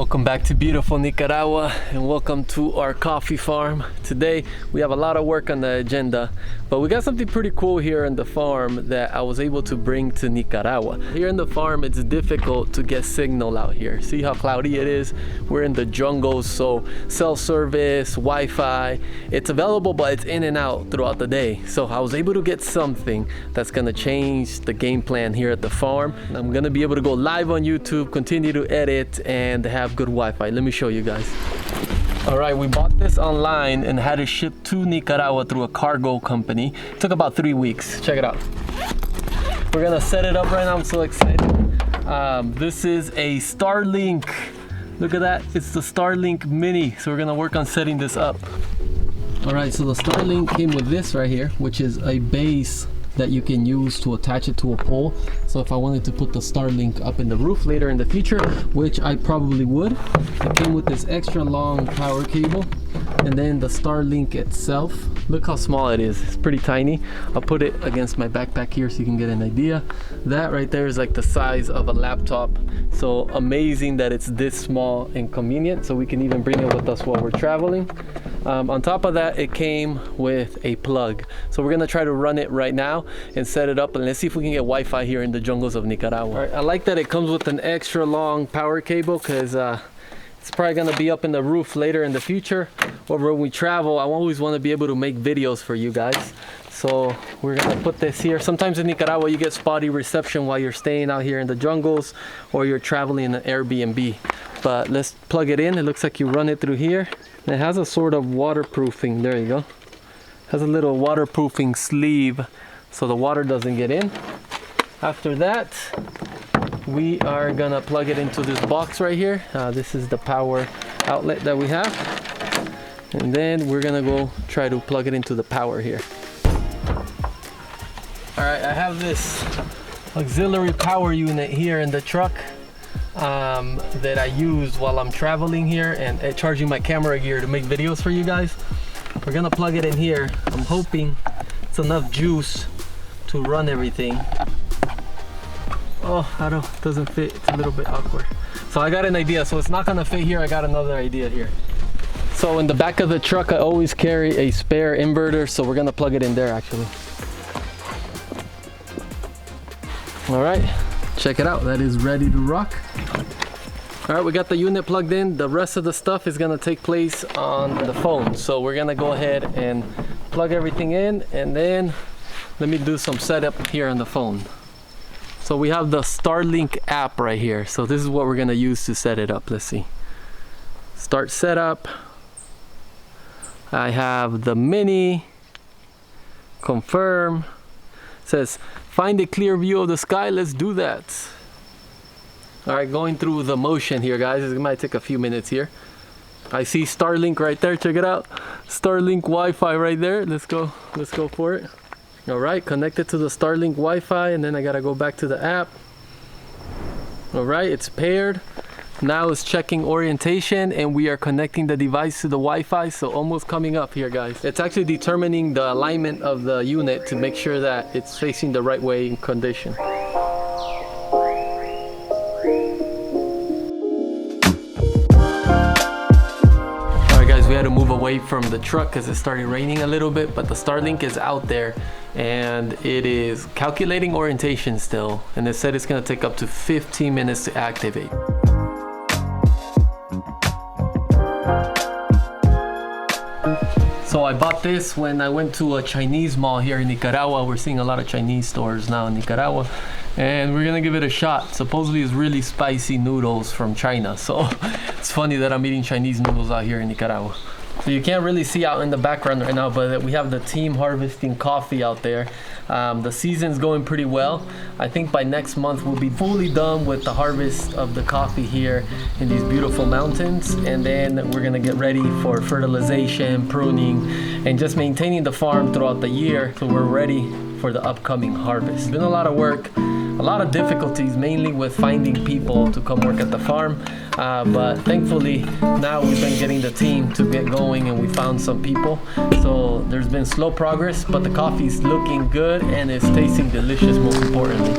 Welcome back to beautiful Nicaragua and welcome to our coffee farm. Today we have a lot of work on the agenda, but we got something pretty cool here in the farm that I was able to bring to Nicaragua. Here in the farm it's difficult to get signal out here. See how cloudy it is? We're in the jungles, so cell service, Wi-Fi, it's available but it's in and out throughout the day. So I was able to get something that's gonna change the game plan here at the farm. I'm gonna be able to go live on YouTube, continue to edit and have good Wi-Fi. Let me show you guys. All right, we bought this online and had it shipped to Nicaragua through a cargo company. It took about 3 weeks. Check it out. We're gonna set it up right now. I'm so excited. This is a Starlink. Look at that. It's the Starlink Mini. So we're gonna work on setting this up. All right, so the Starlink came with this right here, which is a base that you can use to attach it to a pole. So if I wanted to put the Starlink up in the roof later in the future, which I probably would, it came with this extra long power cable, and then the Starlink itself. Look how small it is. It's pretty tiny. I'll put it against my backpack here so you can get an idea. That right there is like the size of a laptop. So amazing that it's this small and convenient, so we can even bring it with us while we're traveling. On top of that, it came with a plug. So we're gonna try to run it right now and set it up, and let's see if we can get Wi-Fi here in the jungles of Nicaragua. All right, I like that it comes with an extra long power cable because it's probably gonna be up in the roof later in the future. Or when we travel, I always wanna be able to make videos for you guys. So we're gonna put this here. Sometimes in Nicaragua, you get spotty reception while you're staying out here in the jungles or you're traveling in an Airbnb. But let's plug it in. It looks like you run it through here. It has a sort of waterproofing, there you go. It has a little waterproofing sleeve so the water doesn't get in. After that, we are gonna plug it into this box right here. This is the power outlet that we have. And then we're gonna go try to plug it into the power here. All right, I have this auxiliary power unit here in the truck that I use while I'm traveling here and charging my camera gear to make videos for you guys. We're gonna plug it in here. I'm hoping it's enough juice to run everything. Oh, it doesn't fit. It's a little bit awkward. So I got an idea. So it's not gonna fit here. I got another idea here. So in the back of the truck, I always carry a spare inverter. So we're gonna plug it in there actually. All right, check it out. That is ready to rock. All right, we got the unit plugged in. The rest of the stuff is gonna take place on the phone. So we're gonna go ahead and plug everything in, and then let me do some setup here on the phone. So we have the Starlink app right here. So this is what we're gonna use to set it up. Let's see. Start setup. I have the Mini. Confirm. It says find a clear view of the sky. Let's do that. All right, going through the motion here, guys. It might take a few minutes here. I see Starlink right there. Check it out. Starlink Wi-Fi right there. Let's go for it. All right, connected to the Starlink Wi-Fi, and then I gotta go back to the app. All right, it's paired. Now it's checking orientation, and we are connecting the device to the Wi-Fi, so almost coming up here, guys. It's actually determining the alignment of the unit to make sure that it's facing the right way in condition. We had to move away from the truck because it started raining a little bit, but the Starlink is out there and it is calculating orientation still, and it said it's going to take up to 15 minutes to activate. So I bought this when I went to a Chinese mall here in Nicaragua. We're seeing a lot of Chinese stores now in Nicaragua, and we're gonna give it a shot. Supposedly it's really spicy noodles from China, so it's funny that I'm eating Chinese noodles out here in Nicaragua. So you can't really see out in the background right now, but we have the team harvesting coffee out there. The season's going pretty well. I think by next month we'll be fully done with the harvest of the coffee here in these beautiful mountains, and then we're gonna get ready for fertilization, pruning, and just maintaining the farm throughout the year so we're ready for the upcoming harvest. It's been a lot of work, a lot of difficulties, mainly with finding people to come work at the farm, but thankfully now we've been getting the team to get going, and we found some people. So there's been slow progress, but the coffee's looking good and it's tasting delicious, most importantly.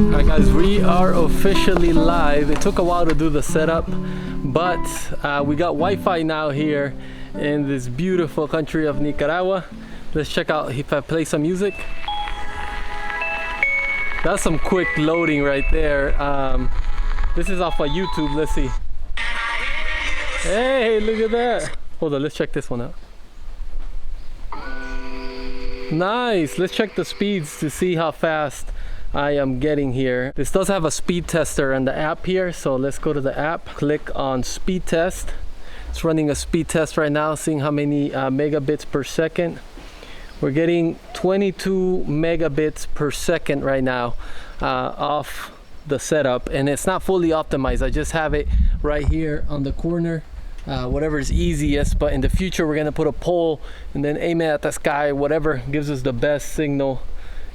Alright guys, we are officially live. It took a while to do the setup, but we got Wi-Fi now here in this beautiful country of Nicaragua. Let's check out if I play some music. That's some quick loading right there. This is off of YouTube. Let's see. Hey, look at that. Hold on, let's check this one out. Nice. Let's check the speeds to see how fast I am getting here. This does have a speed tester on the app here, so let's go to the app, click on speed test. It's running a speed test right now, seeing how many megabits per second. We're getting 22 megabits per second right now off the setup, and it's not fully optimized. I just have it right here on the corner, whatever is easiest, but in the future we're gonna put a pole and then aim it at the sky, whatever gives us the best signal.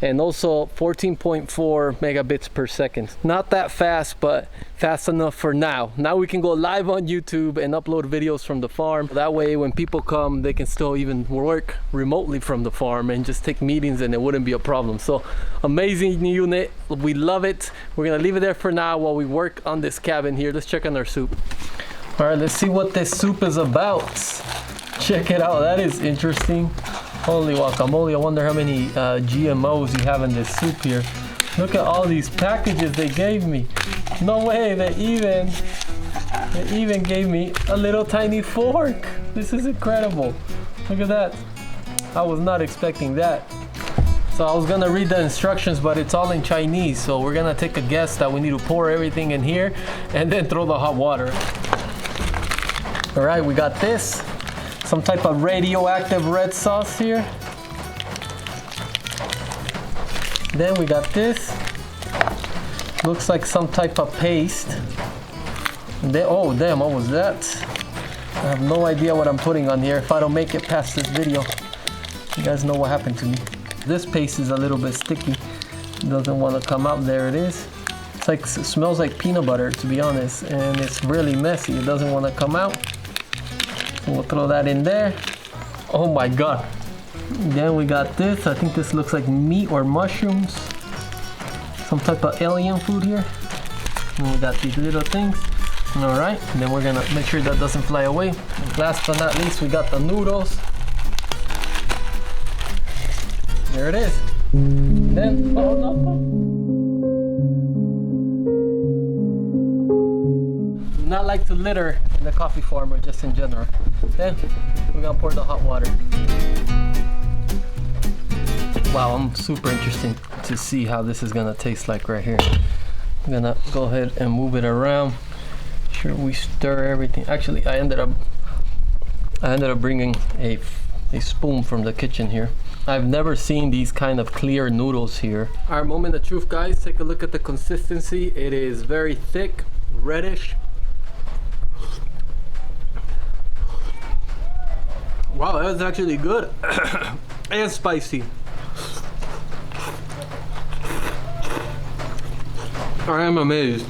And also 14.4 megabits per second. Not that fast, but fast enough for now. Now we can go live on YouTube and upload videos from the farm. That way when people come, they can still even work remotely from the farm and just take meetings, and it wouldn't be a problem. So amazing unit, we love it. We're gonna leave it there for now while we work on this cabin here. Let's check on our soup. All right, let's see what this soup is about. Check it out, that is interesting. Holy guacamole, I wonder how many GMOs you have in this soup here. Look at all these packages they gave me. No way, they even gave me a little tiny fork. This is incredible. Look at that. I was not expecting that. So I was gonna read the instructions, but it's all in Chinese. So we're gonna take a guess that we need to pour everything in here and then throw the hot water. All right, we got this. Some type of radioactive red sauce here. Then we got this. Looks like some type of paste. Then, oh damn, what was that? I have no idea what I'm putting on here. If I don't make it past this video, you guys know what happened to me. This paste is a little bit sticky. It doesn't want to come out. There it is. It's like, it smells like peanut butter, to be honest, and it's really messy. It doesn't want to come out. We'll throw that in there. Oh my god. Then we got this. I think this looks like meat or mushrooms. Some type of alien food here. And we got these little things. Alright, then we're gonna make sure that doesn't fly away. Last but not least, we got the noodles. There it is. Then, oh no. Not like to litter in the coffee farm or just in general. Then we're gonna pour the hot water. Wow, I'm super interested to see how this is gonna taste like right here. I'm gonna go ahead and move it around. Sure, we stir everything. Actually, I ended up bringing a spoon from the kitchen here. I've never seen these kind of clear noodles here. Our moment of truth, guys. Take a look at the consistency. It is very thick, reddish. Wow, that's actually good and spicy. I am amazed.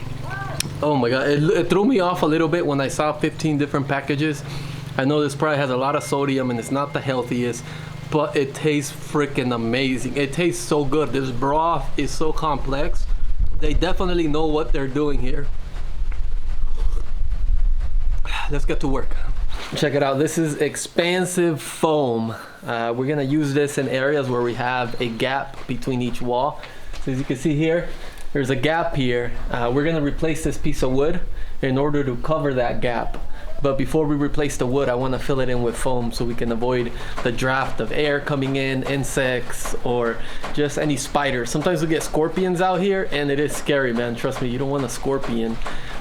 Oh my god, it threw me off a little bit when I saw 15 different packages. I know this probably has a lot of sodium and it's not the healthiest, but it tastes freaking amazing. It tastes so good. This broth is so complex. They definitely know what they're doing here. Let's get to work. Check it out. This is expansive foam. We're gonna use this in areas where we have a gap between each wall. So as you can see here, there's a gap here. We're gonna replace this piece of wood in order to cover that gap. But before we replace the wood, I want to fill it in with foam so we can avoid the draft of air coming in, insects, or just any spiders. Sometimes we get scorpions out here and it is scary, man. Trust me, you don't want a scorpion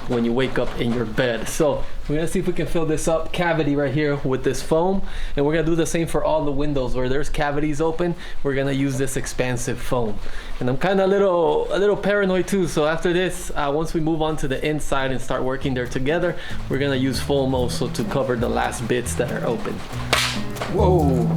when you wake up in your bed. So we're gonna see if we can fill this up cavity right here with this foam, and we're gonna do the same for all the windows where there's cavities open. We're gonna use this expansive foam, and I'm kind of a little paranoid too. So after this, once we move on to the inside and start working there together, we're gonna use foam also to cover the last bits that are open. Whoa.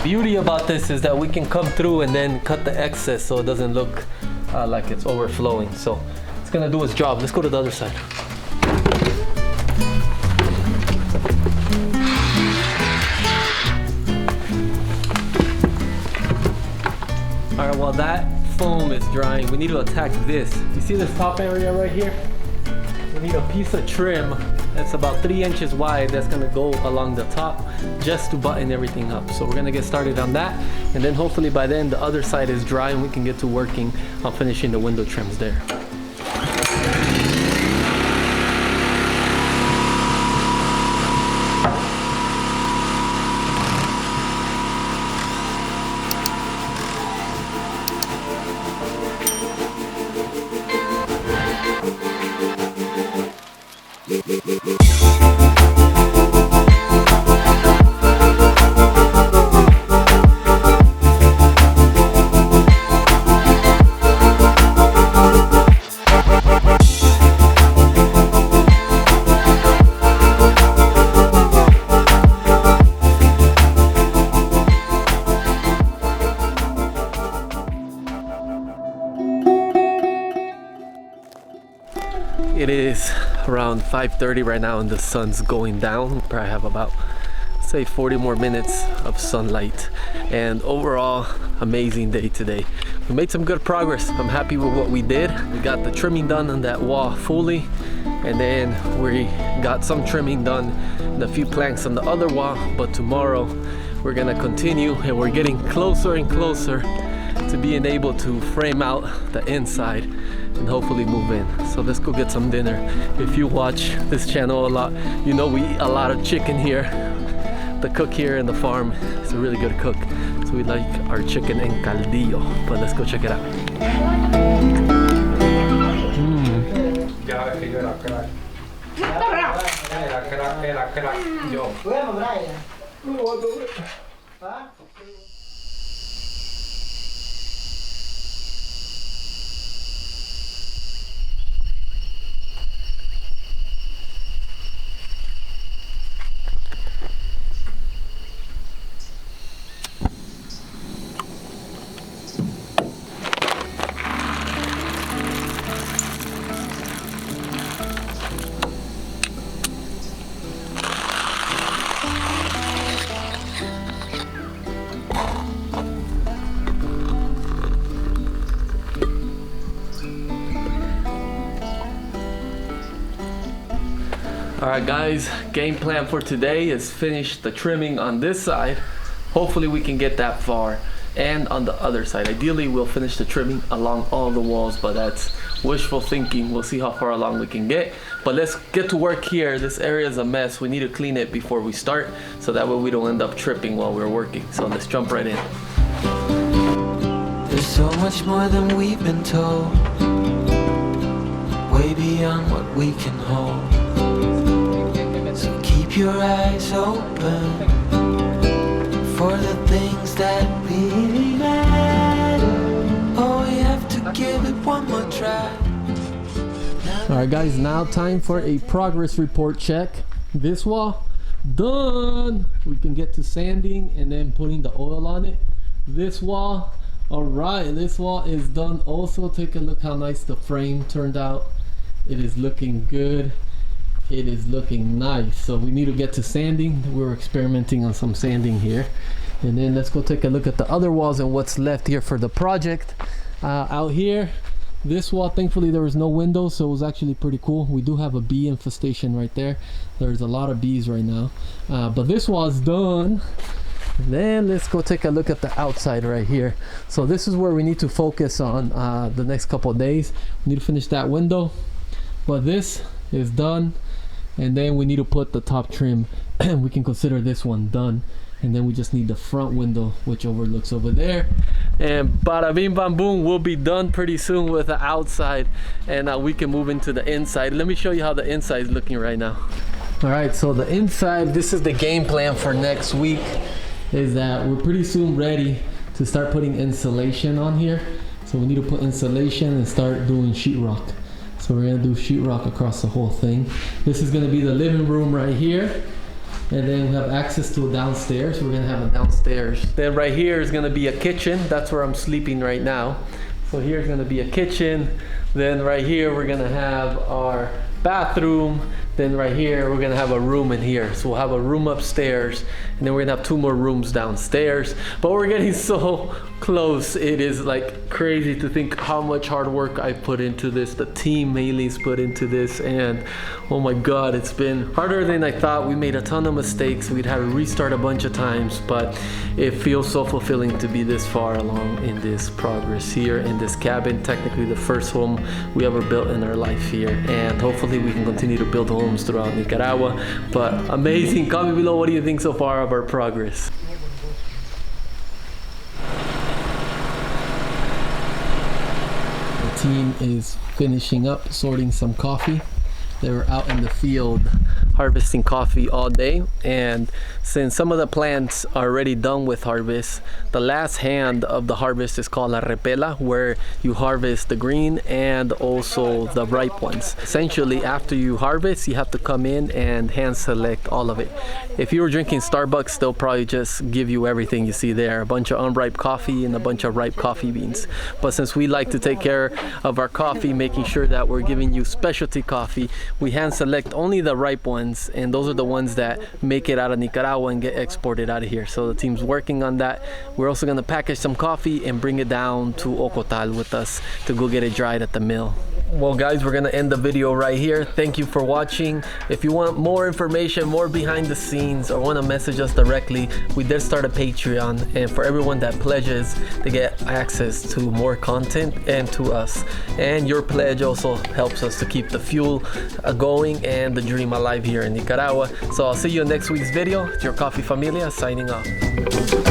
beauty about this is that we can come through and then cut the excess so it doesn't look like it's overflowing. So it's gonna do its job. Let's go to the other side. All right, while that foam is drying, we need to attack this. You see this top area right here? We need a piece of trim that's about 3 inches wide that's gonna go along the top just to button everything up. So we're gonna get started on that, and then hopefully by then the other side is dry and we can get to working on finishing the window trims there. It is around 5:30 right now and the sun's going down. We probably have about, say, 40 more minutes of sunlight, and overall amazing day today. We made some good progress. I'm happy with what we did. We got the trimming done on that wall fully, and then we got some trimming done and a few planks on the other wall, but tomorrow we're gonna continue, and we're getting closer and closer to being able to frame out the inside and hopefully move in. So let's go get some dinner. If you watch this channel a lot, you know we eat a lot of chicken here. The cook here in the farm is a really good cook, so we like our chicken en caldillo. But let's go check it out. Alright guys, game plan for today is finish the trimming on this side. Hopefully we can get that far, and on the other side. Ideally we'll finish the trimming along all the walls, but that's wishful thinking. We'll see how far along we can get. But let's get to work here. This area is a mess. We need to clean it before we start, so that way we don't end up tripping while we're working. So let's jump right in. There's so much more than we've been told, way beyond what we can hold. So keep your eyes open for the things that really matter. Oh, you have to give it one more try. Alright guys, now time for a progress report check. This wall, done. We can get to sanding and then putting the oil on it. This wall, alright, this wall is done also. Take a look how nice the frame turned out. It is looking good. It is looking nice. So we need to get to sanding. We're experimenting on some sanding here. And then let's go take a look at the other walls and what's left here for the project. Out here, this wall, thankfully there was no windows, so it was actually pretty cool. We do have a bee infestation right there. There's a lot of bees right now. But this wall is done. And then let's go take a look at the outside right here. So this is where we need to focus on the next couple of days. We need to finish that window. But this is done. And then we need to put the top trim. We can consider this one done. And then we just need the front window, which overlooks over there. And bada bing bam boom, we'll be done pretty soon with the outside, and we can move into the inside. Let me show you how the inside is looking right now. All right, so the inside, this is the game plan for next week, is that we're pretty soon ready to start putting insulation on here. So we need to put insulation and start doing sheetrock. So we're gonna do sheetrock across the whole thing. This is gonna be the living room right here. And then we have access to a downstairs. We're gonna have a downstairs. Then right here is gonna be a kitchen. That's where I'm sleeping right now. So here's gonna be a kitchen. Then right here we're gonna have our bathroom. Then right here we're gonna have a room in here. So we'll have a room upstairs, and then we're gonna have 2 more rooms downstairs. But we're getting so close. It is like crazy to think how much hard work I put into this. The team mainly's put into this, and oh my god, it's been harder than I thought. We made a ton of mistakes. We'd have to restart a bunch of times, but it feels so fulfilling to be this far along in this progress here in this cabin. Technically the first home we ever built in our life here, and hopefully we can continue to build homes throughout Nicaragua. But amazing. Comment below, what do you think so far of our progress? The team is finishing up sorting some coffee. They were out in the field harvesting coffee all day, and since some of the plants are already done with harvest, the last hand of the harvest is called la repela, where you harvest the green and also the ripe ones. Essentially, after you harvest, you have to come in and hand select all of it. If you were drinking Starbucks, they'll probably just give you everything you see there, a bunch of unripe coffee and a bunch of ripe coffee beans. But since we like to take care of our coffee, making sure that we're giving you specialty coffee, we hand select only the ripe ones, and those are the ones that make it out of Nicaragua and get exported out of here. So the team's working on that. We're also going to package some coffee and bring it down to Ocotal with us to go get it dried at the mill. Well guys, we're gonna end the video right here. Thank you for watching. If you want more information, more behind the scenes, or want to message us directly, we did start a Patreon, and for everyone that pledges, they get access to more content and to us. And your pledge also helps us to keep the fuel going and the dream alive here in Nicaragua. So I'll see you in next week's video. It's your Coffee Familia signing off.